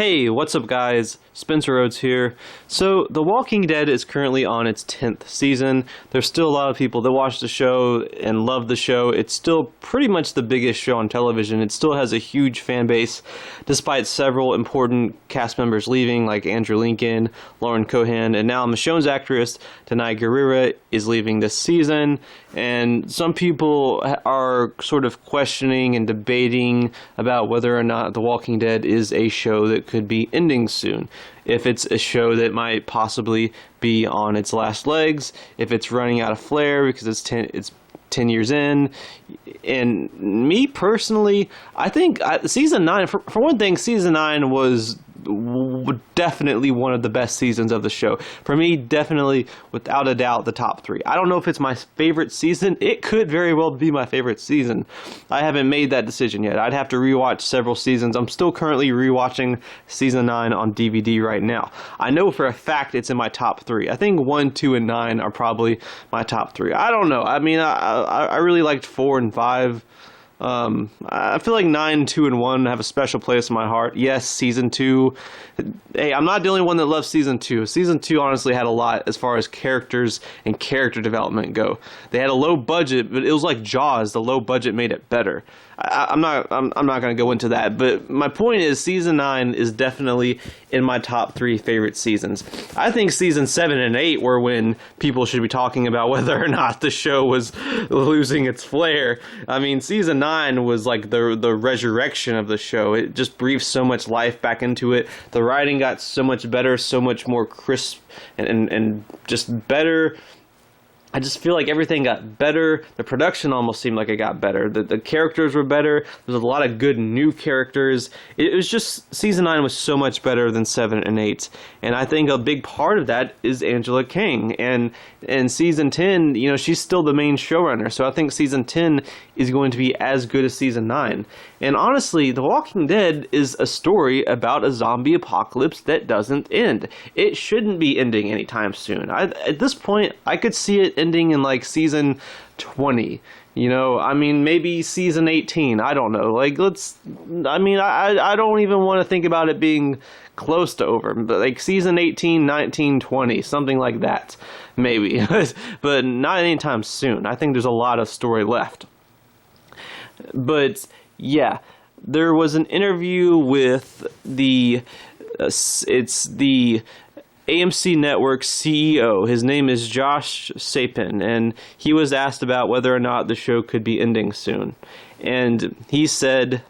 Hey, what's up guys? Spencer Rhodes here. So, The Walking Dead is currently on its 10th season. There's still a lot of people that watch the show and love the show. It's still pretty much the biggest show on television. It still has a huge fan base, despite several important cast members leaving, like Andrew Lincoln, Lauren Cohan, and now Michonne's actress, Denai Guerrera, is leaving this season. And some people are sort of questioning and debating about whether or not The Walking Dead is a show that could be ending soon. If it's a show that might possibly be on its last legs, if it's running out of flair because it's 10 years in. And me personally, I think season 9, for one thing, season 9 was definitely one of the best seasons of the show. For me, definitely, without a doubt, the top 3. I don't know if it's my favorite season. It could very well be my favorite season. I haven't made that decision yet. I'd have to rewatch several seasons. I'm still currently rewatching season 9 on DVD right now. I know for a fact it's in my top 3. I think 1, 2, and 9 are probably my top 3. I don't know. I mean, I really liked 4 and 5. I feel like 9, 2, and 1 have a special place in my heart. Yes, Season 2. Hey, I'm not the only one that loves Season 2. Season 2 honestly had a lot as far as characters and character development go. They had a low budget, but it was like Jaws. The low budget made it better. I'm not going to go into that, but my point is Season 9 is definitely in my top 3 favorite seasons. I think Season 7 and 8 were when people should be talking about whether or not the show was losing its flair. I mean, Season 9 was like the resurrection of the show. It just breathed so much life back into it. The writing got so much better, so much more crisp and just better. I just feel like everything got better. The production almost seemed like it got better. The characters were better. There's a lot of good new characters. It was just, Season 9 was so much better than 7 and 8. And I think a big part of that is Angela Kang. And Season 10, you know, she's still the main showrunner. So I think Season 10 is going to be as good as Season 9. And honestly, The Walking Dead is a story about a zombie apocalypse that doesn't end. It shouldn't be ending anytime soon. At this point, I could see it ending in like season 20. You know, I mean, maybe season 18. I don't know. Like, I don't even want to think about it being close to over. But like season 18, 19, 20, something like that, maybe. But not anytime soon. I think there's a lot of story left. But yeah, there was an interview with the AMC Network CEO. His name is Josh Sapin, and he was asked about whether or not the show could be ending soon. And he said,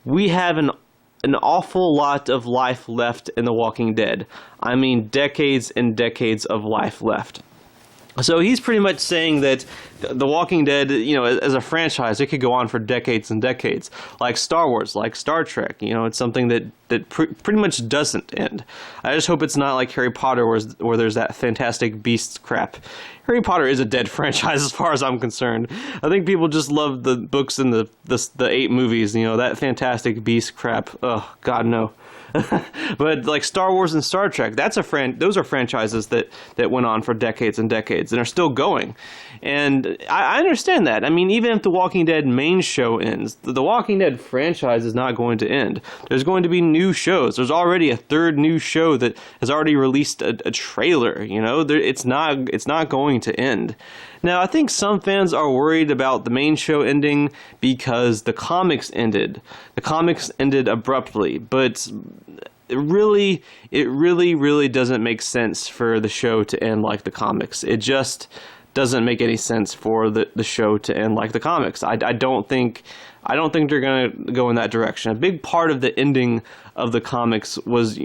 "We have an awful lot of life left in The Walking Dead. I mean, decades and decades of life left." So he's pretty much saying that The Walking Dead, you know, as a franchise, it could go on for decades and decades. Like Star Wars, like Star Trek, you know, it's something that pretty much doesn't end. I just hope it's not like Harry Potter where there's that Fantastic Beasts crap. Harry Potter is a dead franchise as far as I'm concerned. I think people just love the books and the 8 movies, you know, that Fantastic Beasts crap. Oh, God, no. But like Star Wars and Star Trek, those are franchises that went on for decades and decades and are still going. And I understand that. I mean, even if The Walking Dead main show ends, the Walking Dead franchise is not going to end. There's going to be new shows. There's already a 3rd new show that has already released a trailer. You know, it's not going to end. Now, I think some fans are worried about the main show ending because the comics ended. The comics ended abruptly, but it really doesn't make sense for the show to end like the comics. It just doesn't make any sense for the show to end like the comics. I don't think they're going to go in that direction. A big part of the ending of the comics was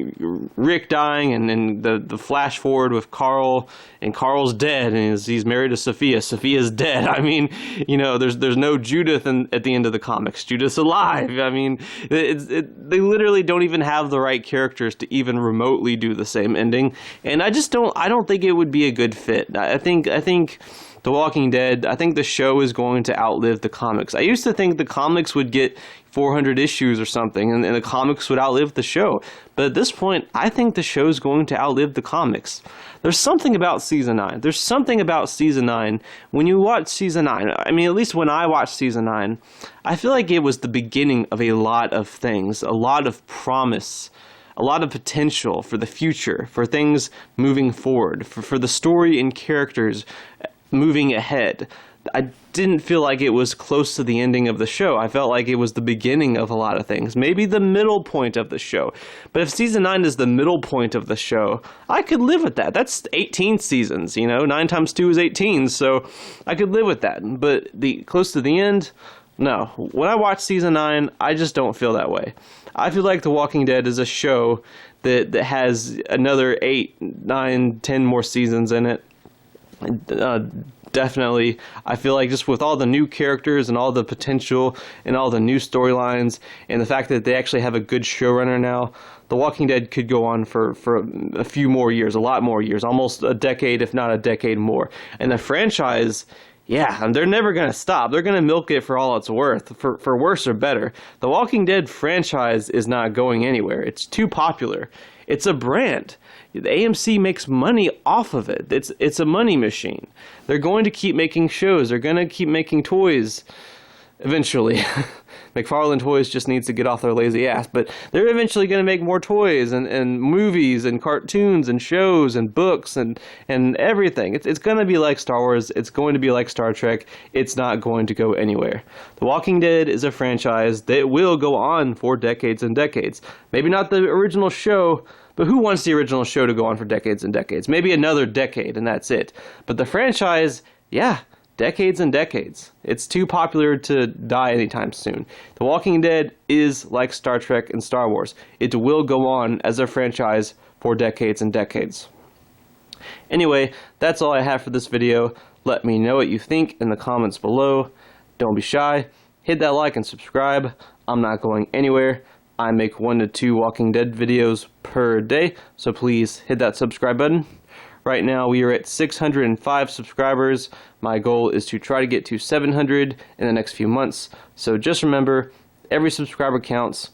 Rick dying and the flash forward with Carl, and Carl's dead and he's married to Sophia. Sophia's dead. I mean, you know, there's no Judith at the end of the comics. Judith's alive. I mean, they literally don't even have the right characters to even remotely do the same ending. And I don't think it would be a good fit. I think The Walking Dead, I think the show is going to outlive the comics. I used to think the comics would get 400 issues or something, and the comics would outlive the show. But at this point, I think the show's going to outlive the comics. There's something about Season 9. There's something about Season 9. When you watch Season 9, I mean, at least when I watched Season 9, I feel like it was the beginning of a lot of things, a lot of promise a lot of potential for the future, for things moving forward, for the story and characters moving ahead. I didn't feel like it was close to the ending of the show. I felt like it was the beginning of a lot of things, maybe the middle point of the show. But if season 9 is the middle point of the show, I could live with that. That's 18 seasons, 9 times 2 is 18, so I could live with that. But close to the end, no. When I watch season 9, I just don't feel that way. I feel like The Walking Dead is a show that has another 8, 9, 10 more seasons in it. Definitely, I feel like just with all the new characters and all the potential and all the new storylines and the fact that they actually have a good showrunner now, The Walking Dead could go on for a few more years, a lot more years, almost a decade, if not a decade more. And the franchise, yeah, they're never going to stop. They're going to milk it for all it's worth, for worse or better. The Walking Dead franchise is not going anywhere. It's too popular. It's a brand. The AMC makes money off of it. It's a money machine. They're going to keep making shows. They're going to keep making toys eventually. McFarlane Toys just needs to get off their lazy ass, but they're eventually going to make more toys and movies and cartoons and shows and books and everything. It's going to be like Star Wars. It's going to be like Star Trek. It's not going to go anywhere. The Walking Dead is a franchise that will go on for decades and decades. Maybe not the original show, but who wants the original show to go on for decades and decades? Maybe another decade, and that's it. But the franchise, yeah, decades and decades. It's too popular to die anytime soon. The Walking Dead is like Star Trek and Star Wars. It will go on as a franchise for decades and decades. Anyway, that's all I have for this video. Let me know what you think in the comments below. Don't be shy. Hit that like and subscribe. I'm not going anywhere. I make 1 to 2 Walking Dead videos per day, so please hit that subscribe button. Right now we are at 605 subscribers. My goal is to try to get to 700 in the next few months. So just remember, every subscriber counts,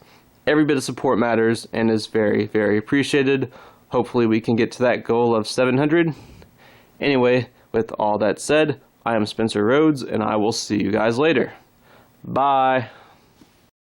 every bit of support matters, and is very, very appreciated. Hopefully we can get to that goal of 700. Anyway, with all that said, I am Spencer Rhodes, and I will see you guys later. Bye.